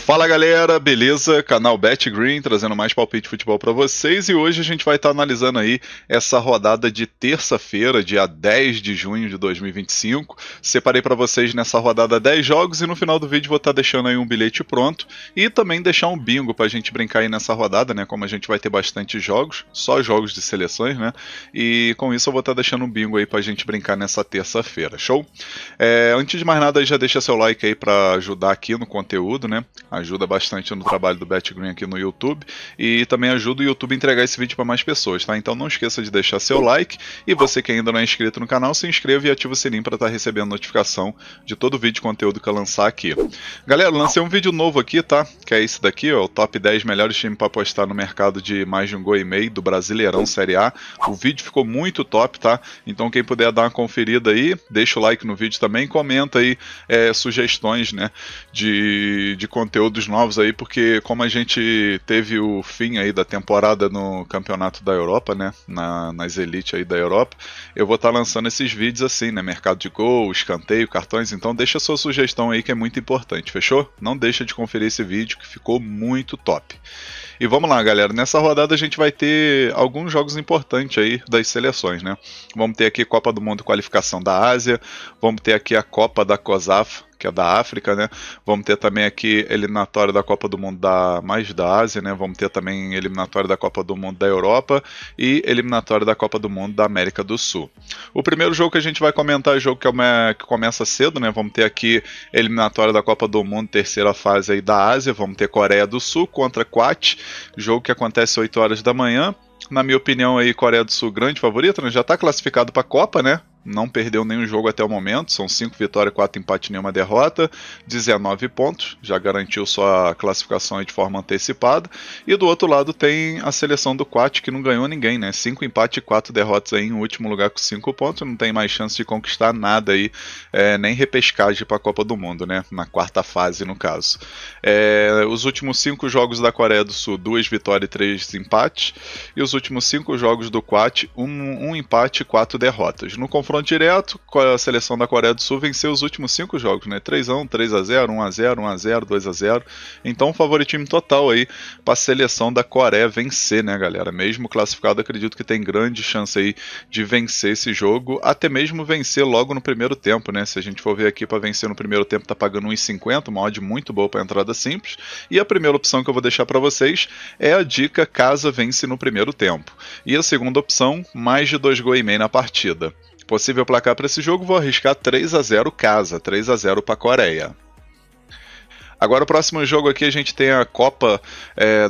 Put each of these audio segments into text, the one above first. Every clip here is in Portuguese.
Fala galera, beleza? Canal BetGreen trazendo mais palpite de futebol para vocês, e hoje a gente vai estar analisando aí essa rodada de terça-feira, dia 10 de junho de 2025. Separei para vocês nessa rodada 10 jogos e no final do vídeo vou estar deixando aí um bilhete pronto e também deixar um bingo para a gente brincar aí nessa rodada, né? Como a gente vai ter bastante jogos, só jogos de seleções, né? E com isso eu vou estar deixando um bingo aí para a gente brincar nessa terça-feira, show? Antes de mais nada, já deixa seu like aí para ajudar aqui no conteúdo, né? Ajuda bastante no trabalho do BetGreen aqui no YouTube e também ajuda o YouTube a entregar esse vídeo para mais pessoas, tá? Então não esqueça de deixar seu like e você que ainda não é inscrito no canal, se inscreva e ativa o sininho para estar recebendo notificação de todo vídeo de conteúdo que eu lançar aqui. Galera, lancei um vídeo novo aqui, tá? Que é esse daqui, ó, o top 10 melhores times para apostar no mercado de mais de um gol e meio do Brasileirão Série A. O vídeo ficou muito top, tá? Então quem puder dar uma conferida aí, deixa o like no vídeo também, comenta aí sugestões, né, de conteúdos novos aí, porque como a gente teve o fim aí da temporada no Campeonato da Europa, né, nas elites aí da Europa, eu vou estar lançando esses vídeos assim, né, mercado de gol, escanteio, cartões, então deixa a sua sugestão aí que é muito importante, fechou? Não deixa de conferir esse vídeo que ficou muito top. E vamos lá, galera, nessa rodada a gente vai ter alguns jogos importantes aí das seleções, né? Vamos ter aqui Copa do Mundo Qualificação da Ásia, vamos ter aqui a Copa da COSAF, que é da África, né? Vamos ter também aqui eliminatória da Copa do Mundo mais da Ásia, né? Vamos ter também eliminatória da Copa do Mundo da Europa e eliminatória da Copa do Mundo da América do Sul. O primeiro jogo que a gente vai comentar é o jogo que começa cedo, né? Vamos ter aqui eliminatória da Copa do Mundo, terceira fase aí da Ásia. Vamos ter Coreia do Sul contra Kuwait, jogo que acontece às 8 horas da manhã. Na minha opinião aí, Coreia do Sul grande favorita, né? Já está classificado para a Copa, né? Não perdeu nenhum jogo até o momento, são 5 vitórias, 4 empates e nenhuma derrota, 19 pontos, já garantiu sua classificação de forma antecipada. E do outro lado tem a seleção do Kuwait, que não ganhou ninguém, né? 5 empates e 4 derrotas aí em último lugar com 5 pontos, não tem mais chance de conquistar nada aí, nem repescagem para a Copa do Mundo, né? Na quarta fase, no caso. Os últimos 5 jogos da Coreia do Sul, 2 vitórias e 3 empates, e os últimos 5 jogos do Kuwait, 1 empate e 4 derrotas. No confronto direto, a seleção da Coreia do Sul venceu os últimos 5 jogos, né? 3-1, 3-0, 1-0, 1-0, 2-0. Então, favoritismo total aí para a seleção da Coreia vencer, né, galera? Mesmo classificado, acredito que tem grande chance aí de vencer esse jogo, até mesmo vencer logo no primeiro tempo, né? Se a gente for ver aqui, para vencer no primeiro tempo tá pagando 1,50, uma odd muito boa para entrada simples. E a primeira opção que eu vou deixar para vocês é a dica casa vence no primeiro tempo. E a segunda opção, mais de 2 gols e meio na partida. Possível placar para esse jogo, vou arriscar 3-0 casa, 3-0 para a Coreia. Agora o próximo jogo aqui a gente tem a Copa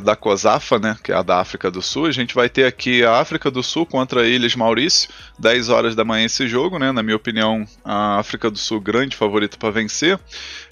da COSAF, né, que é a da África do Sul. A gente vai ter aqui a África do Sul contra a Ilhas Maurício, 10 horas da manhã esse jogo, né? Na minha opinião, a África do Sul grande favorita para vencer.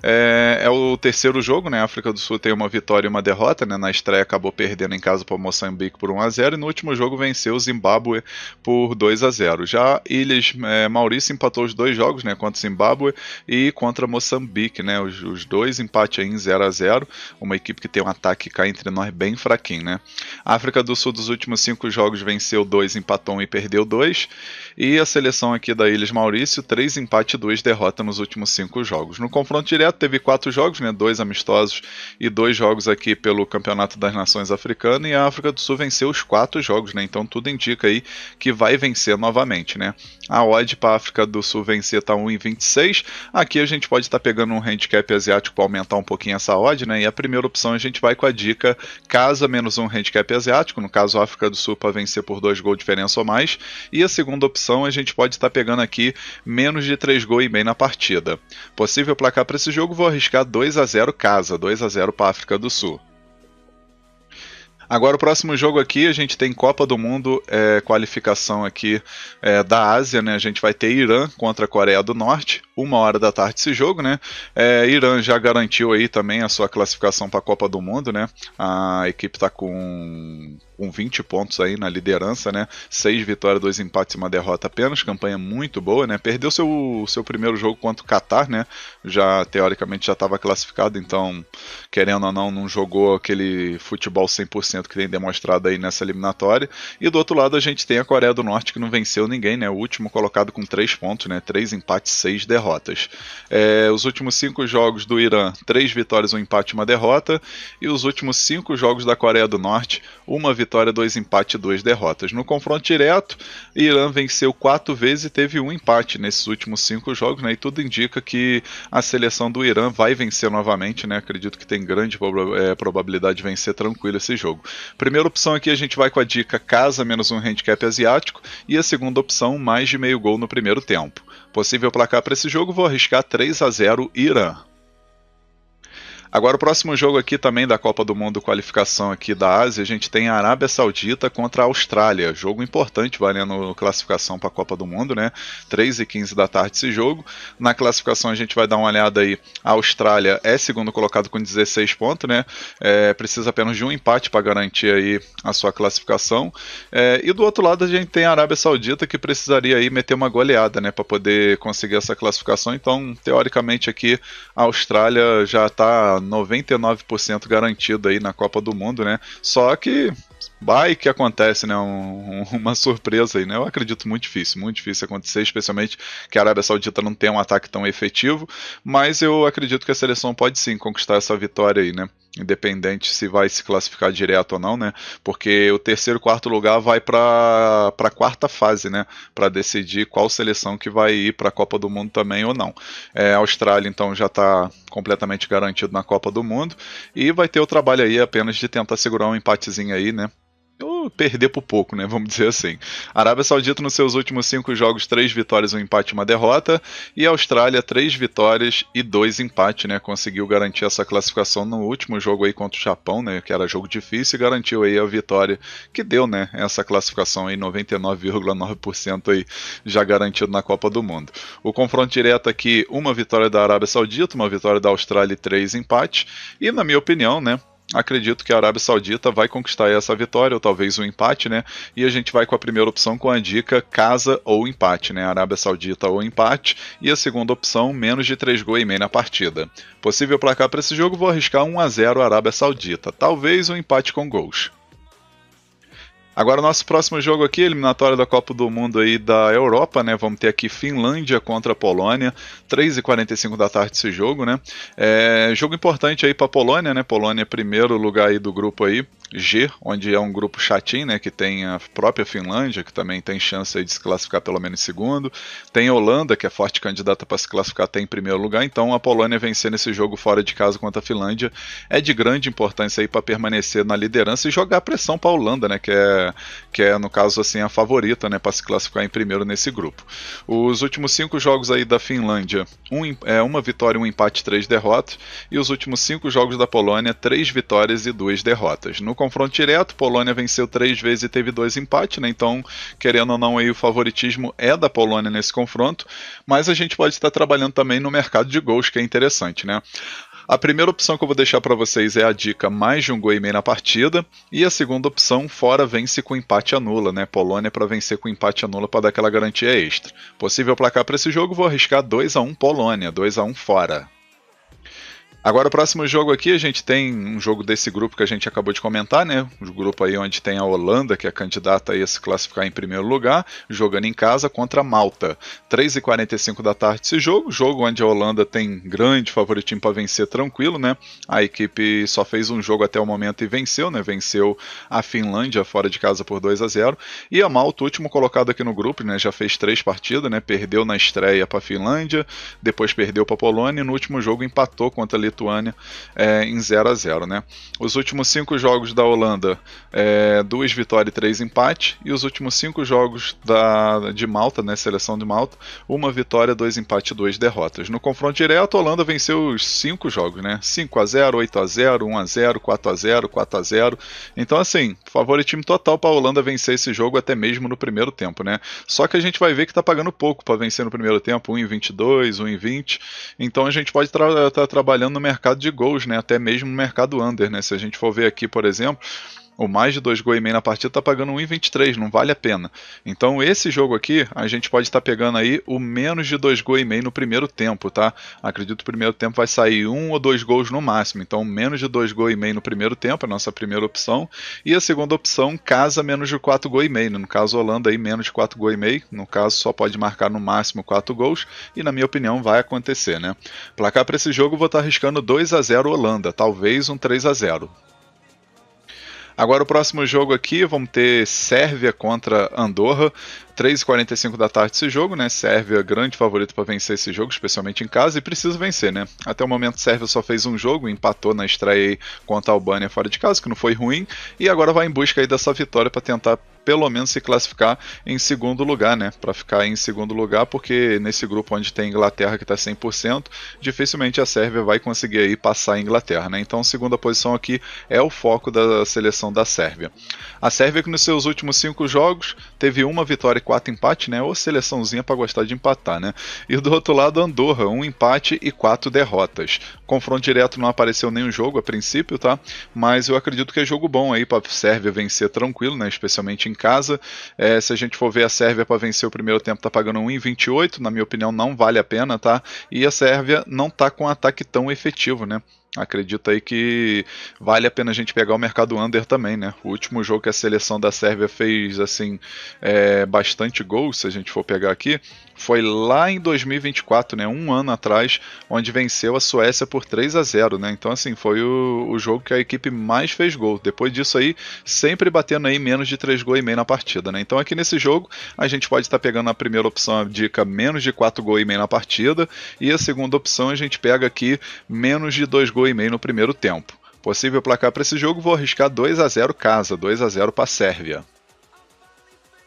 É o terceiro jogo, né? A África do Sul tem uma vitória e uma derrota, né? Na estreia acabou perdendo em casa para o Moçambique por 1-0 e no último jogo venceu o Zimbábue por 2-0. Já Ilhas Maurício empatou os 2 jogos, né? Contra o Zimbábue e contra Moçambique, né? Os 2 empates em 0-0, uma equipe que tem um ataque cá entre nós bem fraquinho, né? A África do Sul dos últimos 5 jogos venceu 2, empatou 1 e perdeu 2, e a seleção aqui da Ilhas Maurício, 3 empates e 2 derrotas nos últimos 5 jogos. No confronto direto teve 4 jogos, né? 2 amistosos e 2 jogos aqui pelo Campeonato das Nações Africanas, e a África do Sul venceu os 4 jogos, né? Então tudo indica aí que vai vencer novamente, né? A odd para a África do Sul vencer tá 1,26. Aqui a gente pode estar pegando um handicap asiático para aumentar um pouquinho essa odd, né? E a primeira opção a gente vai com a dica casa menos um handicap asiático, no caso a África do Sul para vencer por 2 gols de diferença ou mais. E a segunda opção a gente pode estar pegando aqui menos de 3 gols e meio na partida. Possível placar para esse jogo, vou arriscar 2-0 casa, 2-0 para a África do Sul. Agora o próximo jogo aqui, a gente tem Copa do Mundo, qualificação aqui da Ásia, né? A gente vai ter Irã contra a Coreia do Norte, 1h da tarde esse jogo, né? Irã já garantiu aí também a sua classificação para a Copa do Mundo, né? A equipe está com 20 pontos aí na liderança, né? 6 vitórias, 2 empates e 1 derrota apenas, campanha muito boa, né? Perdeu seu primeiro jogo contra o Catar, né? Já teoricamente já estava classificado, então querendo ou não jogou aquele futebol 100% que tem demonstrado aí nessa eliminatória. E do outro lado a gente tem a Coreia do Norte que não venceu ninguém, né? O último colocado com 3 pontos, né? 3 empates, 6 derrotas. Os últimos 5 jogos do Irã, 3 vitórias, 1 empate e 1 derrota. E os últimos 5 jogos da Coreia do Norte, 1 vitória, 2 empates e 2 derrotas. No confronto direto, Irã venceu 4 vezes e teve 1 empate nesses últimos 5 jogos, né? E tudo indica que a seleção do Irã vai vencer novamente, né? Acredito que tem grande probabilidade de vencer tranquilo esse jogo. Primeira opção aqui a gente vai com a dica casa menos um handicap asiático e a segunda opção mais de meio gol no primeiro tempo. Possível placar para esse jogo, vou arriscar 3-0 Irã. Agora o próximo jogo aqui também da Copa do Mundo, qualificação aqui da Ásia, a gente tem a Arábia Saudita contra a Austrália, jogo importante valendo classificação para a Copa do Mundo, né? 3h15 da tarde esse jogo. Na classificação a gente vai dar uma olhada aí, a Austrália é segundo colocado com 16 pontos, né? Precisa apenas de um empate para garantir aí a sua classificação. E do outro lado a gente tem a Arábia Saudita que precisaria aí meter uma goleada, né? Para poder conseguir essa classificação, então teoricamente aqui a Austrália já está 99% garantido aí na Copa do Mundo, né? Só que vai que acontece, né? Uma surpresa aí, né? Eu acredito muito difícil acontecer, especialmente que a Arábia Saudita não tem um ataque tão efetivo, mas eu acredito que a seleção pode sim conquistar essa vitória aí, né? Independente se vai se classificar direto ou não, né? Porque o terceiro e quarto lugar vai para a quarta fase, né? Para decidir qual seleção que vai ir para a Copa do Mundo também ou não. A Austrália, então, já está completamente garantido na Copa do Mundo e vai ter o trabalho aí apenas de tentar segurar um empatezinho aí, né? Ou perder por pouco, né? Vamos dizer assim. A Arábia Saudita nos seus últimos 5 jogos, 3 vitórias, 1 empate e 1 derrota. E a Austrália, 3 vitórias e 2 empates, né? Conseguiu garantir essa classificação no último jogo aí contra o Japão, né? Que era jogo difícil e garantiu aí a vitória que deu, né? Essa classificação aí, 99,9% aí já garantido na Copa do Mundo. O confronto direto aqui, uma vitória da Arábia Saudita, uma vitória da Austrália e 3 empates. E na minha opinião, né? Acredito que a Arábia Saudita vai conquistar essa vitória, ou talvez um empate, né? E a gente vai com a primeira opção com a dica casa ou empate, né? Arábia Saudita ou empate. E a segunda opção, menos de 3,5 gols na partida. Possível placar para esse jogo, vou arriscar 1-0 Arábia Saudita. Talvez um empate com gols. Agora o nosso próximo jogo aqui, eliminatório da Copa do Mundo aí da Europa, né? Vamos ter aqui Finlândia contra a Polônia, 3h45 da tarde esse jogo, né? Jogo importante aí para a Polônia, né? Polônia primeiro lugar aí do grupo aí, G, onde é um grupo chatinho, né? Que tem a própria Finlândia, que também tem chance aí de se classificar pelo menos em segundo. Tem a Holanda, que é forte candidata para se classificar até em primeiro lugar. Então a Polônia vencer nesse jogo fora de casa contra a Finlândia é de grande importância aí para permanecer na liderança e jogar pressão para a Holanda, né? Que é, no caso, assim, a favorita, né, para se classificar em primeiro nesse grupo. Os últimos 5 jogos aí da Finlândia, uma vitória, 1 empate, 3 derrotas, e os últimos 5 jogos da Polônia, 3 vitórias e 2 derrotas. No confronto direto, Polônia venceu 3 vezes e teve 2 empates, né, então, querendo ou não, aí, o favoritismo é da Polônia nesse confronto, mas a gente pode estar trabalhando também no mercado de gols, que é interessante, né. A primeira opção que eu vou deixar para vocês é a dica mais de 1,5 gols na partida, e a segunda opção, fora vence com empate anula, né? Polônia para vencer com empate anula para dar aquela garantia extra. Possível placar para esse jogo, vou arriscar 2-1 Polônia, 2-1 fora. Agora o próximo jogo aqui, a gente tem um jogo desse grupo que a gente acabou de comentar, né? O grupo aí onde tem a Holanda, que é candidata aí a se classificar em primeiro lugar, jogando em casa contra a Malta. 3h45 da tarde esse jogo onde a Holanda tem grande favoritismo para vencer tranquilo, né? A equipe só fez um jogo até o momento e venceu, né? Venceu a Finlândia fora de casa por 2-0. E a Malta, o último colocado aqui no grupo, né? Já fez 3 partidas, né? Perdeu na estreia para a Finlândia, depois perdeu para a Polônia e no último jogo empatou contra a Lituânia em 0-0, né? Os últimos 5 jogos da Holanda, 2 vitórias e 3 empates, e os últimos 5 jogos de Malta, né, seleção de Malta, 1 vitória, 2 empates e 2 derrotas. No confronto direto, a Holanda venceu os 5 jogos, né? 5-0, 8-0, 1-0, 4-0, 4-0. Então, assim, favoritismo total para a Holanda vencer esse jogo até mesmo no primeiro tempo, né? Só que a gente vai ver que tá pagando pouco para vencer no primeiro tempo, 1,22, 1,20. Então a gente pode estar trabalhando no mercado de gols, né? Até mesmo no mercado under, né? Se a gente for ver aqui, por exemplo, o mais de 2 gols e meio na partida tá pagando 1,23, não vale a pena. Então esse jogo aqui, a gente pode estar pegando aí o menos de 2 gols e meio no primeiro tempo, tá? Acredito que o primeiro tempo vai sair 1 ou 2 gols no máximo. Então menos de 2 gols e meio no primeiro tempo, a nossa primeira opção. E a segunda opção, casa menos de 4 gols e meio. No caso, Holanda aí menos de 4 gols e meio. No caso, só pode marcar no máximo 4 gols. E na minha opinião vai acontecer, né? Placar para esse jogo, vou estar arriscando 2-0 Holanda, talvez um 3-0. Agora o próximo jogo aqui, vamos ter Sérvia contra Andorra, 3h45 da tarde esse jogo, né? Sérvia grande favorito para vencer esse jogo, especialmente em casa, e precisa vencer, né? Até o momento Sérvia só fez um jogo, empatou na estreia aí contra a Albânia fora de casa, que não foi ruim, e agora vai em busca aí dessa vitória para tentar pelo menos se classificar em segundo lugar, né? Para ficar em segundo lugar, porque nesse grupo onde tem Inglaterra que está 100%, dificilmente a Sérvia vai conseguir aí passar a Inglaterra, né? Então, segunda posição aqui é o foco da seleção da Sérvia. A Sérvia que nos seus últimos 5 jogos teve 1 vitória e 4 empates, né? Ou seleçãozinha para gostar de empatar, né? E do outro lado, Andorra, 1 empate e 4 derrotas. Confronto direto não apareceu nenhum jogo a princípio, tá? Mas eu acredito que é jogo bom aí para a Sérvia vencer tranquilo, né? Especialmente em casa. Se a gente for ver a Sérvia para vencer o primeiro tempo, tá pagando 1,28, na minha opinião não vale a pena, tá? E a Sérvia não tá com um ataque tão efetivo, né? Acredito aí que vale a pena a gente pegar o mercado under também, né? O último jogo que a seleção da Sérvia fez, assim, bastante gols, se a gente for pegar aqui, foi lá em 2024, né? Um ano atrás, onde venceu a Suécia por 3-0, né? Então, assim, foi o jogo que a equipe mais fez gol. Depois disso aí, sempre batendo aí menos de 3 gols e meio na partida, né? Então, aqui nesse jogo, a gente pode estar pegando a primeira opção, a dica menos de 4 gols e meio na partida, e a segunda opção a gente pega aqui menos de 2 gols e meio no primeiro tempo. Possível placar para esse jogo, vou arriscar 2-0 casa, 2-0 para a Sérvia.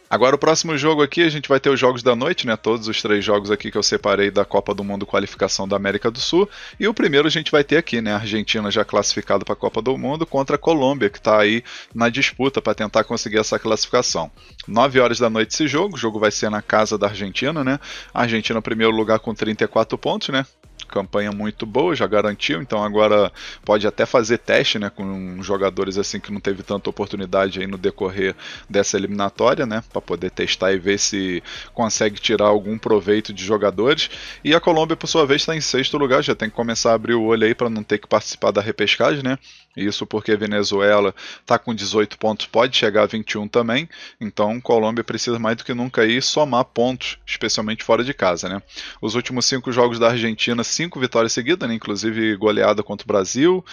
Agora o próximo jogo aqui, a gente vai ter os jogos da noite, né? Todos os 3 jogos aqui que eu separei da Copa do Mundo qualificação da América do Sul. E o primeiro a gente vai ter aqui, né? A Argentina já classificado para a Copa do Mundo contra a Colômbia, que está aí na disputa para tentar conseguir essa classificação. 9 horas da noite esse jogo, o jogo vai ser na casa da Argentina, né? A Argentina em primeiro lugar com 34 pontos, né? Campanha muito boa, já garantiu, então agora pode até fazer teste, né, com jogadores assim que não teve tanta oportunidade aí no decorrer dessa eliminatória, né, para poder testar e ver se consegue tirar algum proveito de jogadores. E a Colômbia, por sua vez, está em 6º lugar, já tem que começar a abrir o olho aí para não ter que participar da repescagem, né? Isso porque a Venezuela está com 18 pontos, pode chegar a 21 também, então Colômbia precisa mais do que nunca aí somar pontos, especialmente fora de casa, né? Os últimos 5 jogos da Argentina, 5 vitórias seguidas, né? Inclusive goleada contra o Brasil,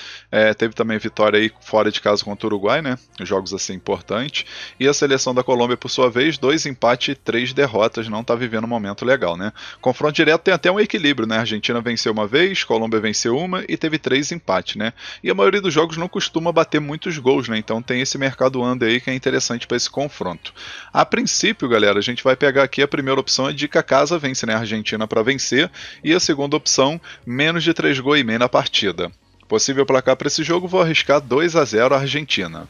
teve também vitória aí fora de casa contra o Uruguai, né? Jogos assim importantes. E a seleção da Colômbia, por sua vez, 2 empates e 3 derrotas, não está vivendo um momento legal, né? Confronto direto tem até um equilíbrio, né? A Argentina venceu uma vez, Colômbia venceu uma e teve 3 empates, né? E a maioria dos jogos não costuma bater muitos gols, né? Então tem esse mercado under aí que é interessante para esse confronto. A princípio, galera, a gente vai pegar aqui a primeira opção, a dica casa vence, né? A Argentina para vencer, e a segunda opção, menos de 3 gols e meio na partida. Possível placar para esse jogo, vou arriscar 2-0 Argentina.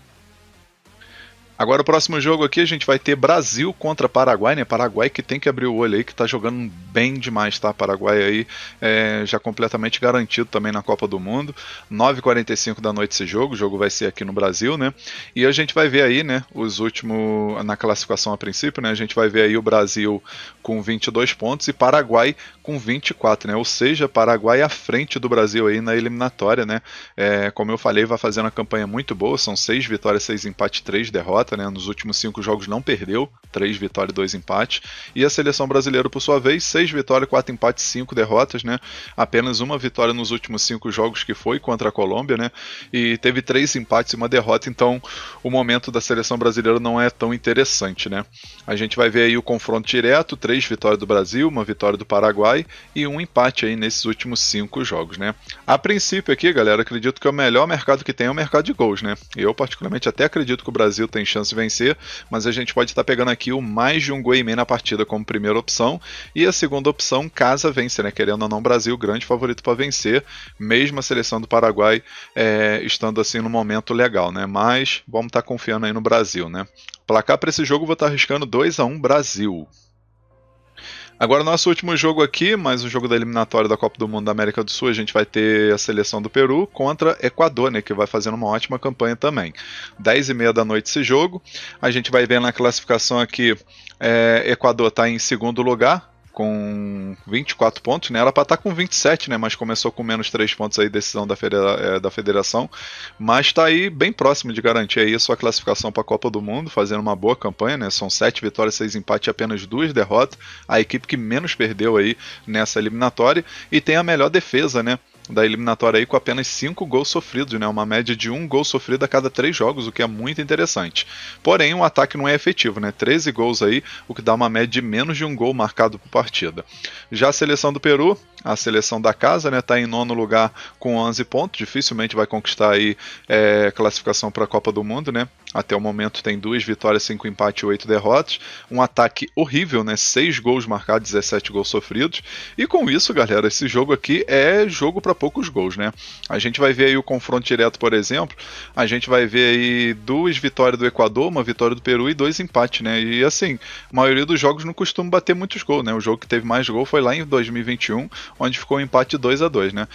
Agora o próximo jogo aqui a gente vai ter Brasil contra Paraguai, né? Paraguai que tem que abrir o olho aí, que tá jogando bem demais, tá? Paraguai aí já completamente garantido também na Copa do Mundo. 9h45 da noite esse jogo, o jogo vai ser aqui no Brasil, né? E a gente vai ver aí, né, os últimos, na classificação a princípio, né? A gente vai ver aí o Brasil com 22 pontos e Paraguai com 24, né? Ou seja, Paraguai à frente do Brasil aí na eliminatória, né? Como eu falei, vai fazendo uma campanha muito boa, são 6 vitórias, 6 empates, 3 derrotas. derrota, né? Nos últimos 5 jogos não perdeu, 3 vitórias e 2 empates. E a seleção brasileira, por sua vez, 6 vitórias, 4 empates, 5 derrotas, né? Apenas uma vitória nos últimos 5 jogos, que foi contra a Colômbia, né? E teve 3 empates e uma derrota, então o momento da seleção brasileira não é tão interessante, né? A gente vai ver aí o confronto direto, 3 vitórias do Brasil, uma vitória do Paraguai e um empate aí nesses últimos 5 jogos, né? A princípio aqui, galera, acredito que o melhor mercado que tem é o mercado de gols, né? Eu particularmente até acredito que o Brasil tem chance de vencer, mas a gente pode estar pegando aqui o mais de um gol e meio na partida como primeira opção, e a segunda opção, casa vence, né? Querendo ou não, Brasil, grande favorito para vencer, mesmo a seleção do Paraguai estando assim no momento legal, né? Mas vamos estar confiando aí no Brasil, né? Placar para esse jogo, vou estar arriscando 2-1 Brasil. Agora, nosso último jogo aqui, mais um jogo da eliminatória da Copa do Mundo da América do Sul, a gente vai ter a seleção do Peru contra Equador, né, que vai fazendo uma ótima campanha também. 10h30 da noite esse jogo, a gente vai ver na classificação aqui, Equador está em segundo lugar, com 24 pontos, né? Era para estar com 27, né? Mas começou com menos 3 pontos aí, decisão da federação. Mas está aí bem próximo de garantir aí a sua classificação para a Copa do Mundo, fazendo uma boa campanha, né? São 7 vitórias, 6 empates e apenas 2 derrotas. A equipe que menos perdeu aí nessa eliminatória e tem a melhor defesa, né? Da eliminatória aí, com apenas 5 gols sofridos, né? Uma média de 1 gol sofrido a cada 3 jogos, o que é muito interessante. Porém, o ataque não é efetivo, né? 13 gols aí, o que dá uma média de menos de 1 gol marcado por partida. Já a seleção do Peru, a seleção da casa, né, tá em 9º lugar com 11 pontos, dificilmente vai conquistar aí classificação para a Copa do Mundo, né? Até o momento tem 2 vitórias, 5 empates e 8 derrotas. Um ataque horrível, né? 6 gols marcados, 17 gols sofridos. E com isso, galera, esse jogo aqui é jogo para poucos gols, né? A gente vai ver aí o confronto direto, por exemplo. A gente vai ver aí 2 vitórias do Equador, uma vitória do Peru e 2 empates, né? E assim, a maioria dos jogos não costuma bater muitos gols, né? O jogo que teve mais gol foi lá em 2021, onde ficou um empate 2-2, né?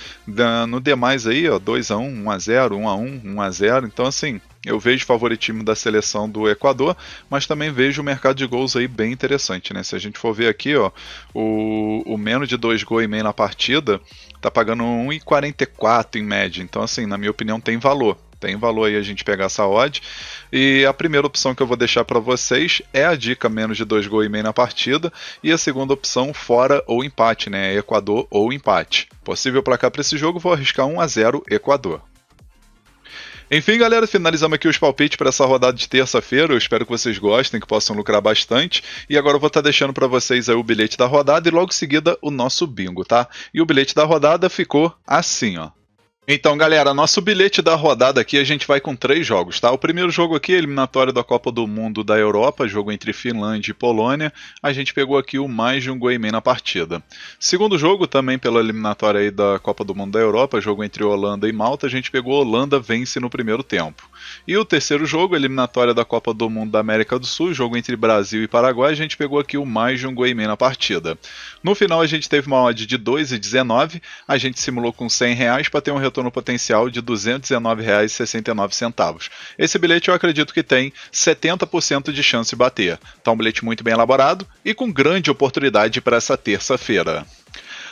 No demais aí, ó, 2-1, 1-0, 1-1, 1-0. Então, assim, eu vejo favoritismo da seleção do Equador, mas também vejo o mercado de gols aí bem interessante, né? Se a gente for ver aqui, ó, o menos de 2 gols e meio na partida tá pagando 1,44 em média. Então, assim, na minha opinião, tem valor. Tem valor aí a gente pegar essa odd. E a primeira opção que eu vou deixar para vocês é a dica menos de 2 gols e meio na partida. E a segunda opção, fora ou empate, né? Equador ou empate. Possível placar para esse jogo, vou arriscar 1-0 Equador. Enfim, galera, finalizamos aqui os palpites para essa rodada de terça-feira. Eu espero que vocês gostem, que possam lucrar bastante. E agora eu vou estar deixando para vocês aí o bilhete da rodada e logo em seguida o nosso bingo, tá? E o bilhete da rodada ficou assim, ó. Então, galera, nosso bilhete da rodada aqui, a gente vai com 3 jogos, tá? O primeiro jogo aqui, eliminatório da Copa do Mundo da Europa, jogo entre Finlândia e Polônia. A gente pegou aqui o mais de 1 gol e meio na partida. Segundo jogo, também pela eliminatória aí da Copa do Mundo da Europa, jogo entre Holanda e Malta, a gente pegou Holanda vence no primeiro tempo. E o terceiro jogo, eliminatória da Copa do Mundo da América do Sul, jogo entre Brasil e Paraguai, a gente pegou aqui o mais de 1 gol e meio na partida. No final, a gente teve uma odd de 2,19, a gente simulou com R$100 para ter um retorno potencial de R$ 219,69. Esse bilhete eu acredito que tem 70% de chance de bater. Tá um bilhete muito bem elaborado e com grande oportunidade para essa terça-feira.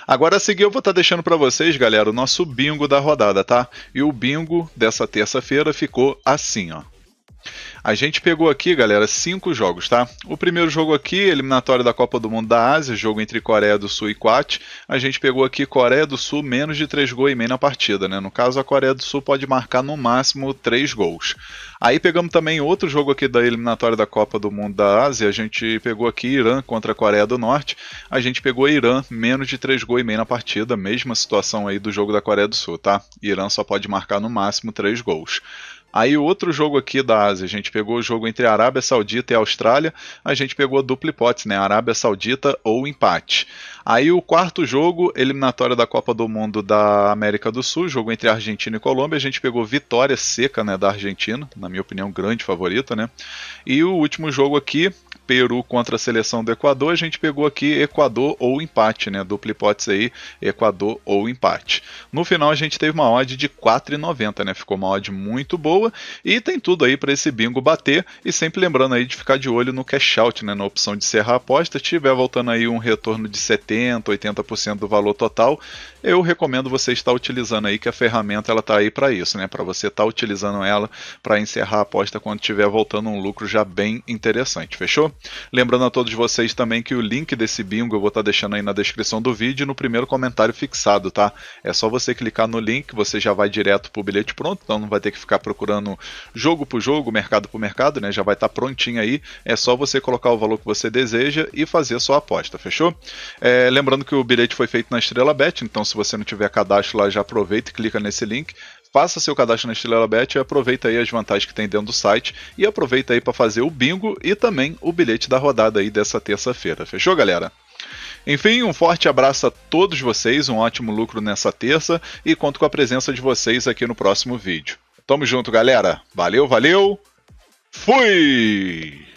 Agora a seguir eu vou estar deixando para vocês, galera, o nosso bingo da rodada, tá? E o bingo dessa terça-feira ficou assim, ó. A gente pegou aqui, galera, 5 jogos, tá? O primeiro jogo aqui, eliminatório da Copa do Mundo da Ásia, jogo entre Coreia do Sul e Kuwait. A gente pegou aqui Coreia do Sul menos de 3 gols e meio na partida, né? No caso, a Coreia do Sul pode marcar no máximo 3 gols. Aí pegamos também outro jogo aqui da eliminatória da Copa do Mundo da Ásia. A gente pegou aqui Irã contra a Coreia do Norte. A gente pegou Irã menos de 3 gols e meio na partida. Mesma situação aí do jogo da Coreia do Sul, tá? Irã só pode marcar no máximo 3 gols. Aí o outro jogo aqui da Ásia, a gente pegou o jogo entre a Arábia Saudita e a Austrália, a gente pegou a dupla hipótese, né? Arábia Saudita ou empate. Aí o quarto jogo, eliminatória da Copa do Mundo da América do Sul, jogo entre Argentina e Colômbia, a gente pegou vitória seca, né, da Argentina, na minha opinião, grande favorita, né? E o último jogo aqui, Peru contra a seleção do Equador, a gente pegou aqui Equador ou empate, né? Dupla hipótese aí, Equador ou empate. No final a gente teve uma odd de 4,90, né? Ficou uma odd muito boa e tem tudo aí para esse bingo bater. E sempre lembrando aí de ficar de olho no cash out, né? Na opção de encerrar a aposta. Se tiver voltando aí um retorno de 70%, 80% do valor total, eu recomendo você estar utilizando aí, que a ferramenta ela tá aí para isso, né? Para você estar utilizando ela para encerrar a aposta quando tiver voltando um lucro já bem interessante, fechou? Lembrando a todos vocês também que o link desse bingo eu vou estar deixando aí na descrição do vídeo e no primeiro comentário fixado, tá? É só você clicar no link, você já vai direto pro bilhete pronto, então não vai ter que ficar procurando jogo por jogo, mercado por mercado, né? Já vai estar prontinho aí, é só você colocar o valor que você deseja e fazer a sua aposta, fechou? Lembrando que o bilhete foi feito na Estrela Bet, então se você não tiver cadastro lá, já aproveita e clica nesse link. Faça seu cadastro na Estrela Bet e aproveita aí as vantagens que tem dentro do site e aproveita aí para fazer o bingo e também o bilhete da rodada aí dessa terça-feira. Fechou, galera? Enfim, um forte abraço a todos vocês, um ótimo lucro nessa terça e conto com a presença de vocês aqui no próximo vídeo. Tamo junto, galera. Valeu, valeu. Fui!